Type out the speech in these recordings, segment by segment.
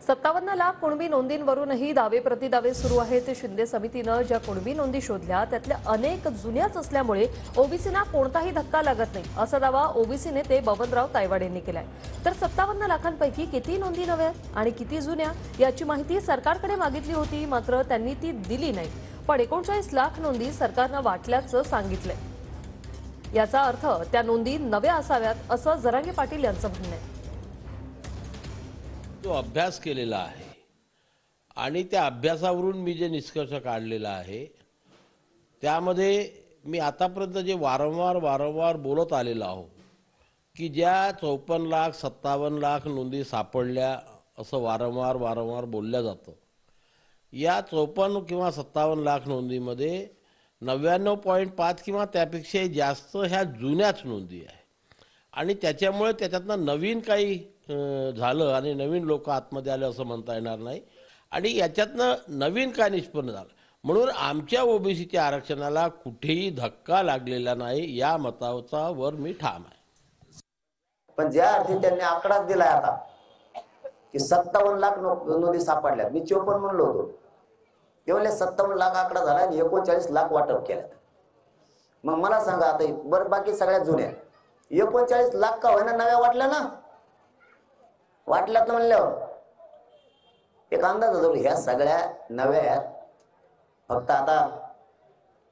57 लाख कुणबी नोंदींवरूनही दावे प्रतिदावे सुरू आहेत। शिंदे समितीनं ज्या कुणबी नोंदी शोधल्या त्यातल्या अनेक जुन्याच असल्यामुळे ओबीसीना कोणताही धक्का लागत नाही असा दावा ओबीसी नेते बबनराव तायवाड यांनी केलाय। तर 57 लाखांपैकी किती नोंदी नव्या आणि किती जुन्या याची माहिती सरकारकडे मागितली होती, मात्र त्यांनी ती दिली नाही। पण 39 लाख नोंदी सरकारनं वाटल्याचं सांगितलंय। याचा अर्थ त्या नोंदी नव्या असाव्यात असं जरांगे पाटील यांचं म्हणणं आहे। जो अभ्यास केलेला आहे आणि त्या अभ्यासावरून मी जे निष्कर्ष काढलेला आहे त्यामध्ये मी आतापर्यंत जे वारंवार बोलत आलेलो आहो की ज्या 54 लाख 57 लाख नोंदी सापडल्या असं वारंवार बोलल्या जातं। या 54 किंवा 57 लाख नोंदीमध्ये 99.5 किंवा त्यापेक्षा जास्त ह्या जुन्याच नोंदी आहे आणि त्याच्यामुळे त्याच्यातनं नवीन काही झालं आणि नवीन लोक आतमध्ये आले असं म्हणता येणार नाही आणि याच्यातनं नवीन काय निष्पन्न झालं म्हणून आमच्या ओबीसीच्या आरक्षणाला कुठेही धक्का लागलेला नाही या मताचा वर मी ठाम आहे। पण ज्या अर्थी त्यांनी आकडाच दिलाय आता की 57 लाख नोंदी सापडल्या, मी 54 म्हणलो होतो, तेवढे 57 लाख आकडा झाला आणि 39 लाख वाटप केलं। मग मला सांगा आता बरं बाकी सगळ्या जुन्या 39 लाख का होईना नव्या वाटल्या ना, वाटल्यात म्हणल्यावर एक अंदाज होतो ह्या सगळ्या नव्या आहेत। फक्त आता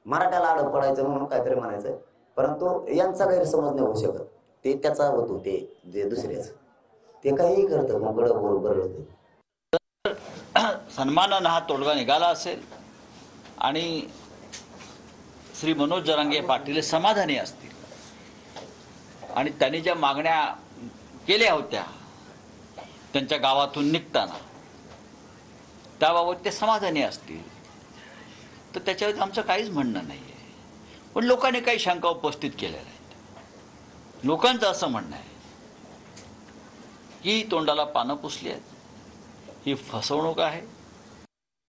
मराठ्याला आड पडायचं म्हणून काहीतरी म्हणायचं, परंतु यांचा गैरसमज नाही होऊ शकत। ते त्याचा होतो ते जे दुसऱ्याच ते काही करतं मग बरोबर सन्मानानं हा तोडगा निघाला असेल आणि श्री मनोज जरांगे पाटील समाधानी असतील आणि त्यांनी ज्या मागण्या केल्या होत्या त्यांच्या गावातून निघताना त्याबाबत ते समाधानी असतील तर त्याच्यावर आमचं काहीच म्हणणं नाही आहे। पण लोकांनी काही शंका उपस्थित केलेल्या आहेत। लोकांचं असं म्हणणं आहे की तोंडाला पानं पुसली आहेत, ही फसवणूक आहे,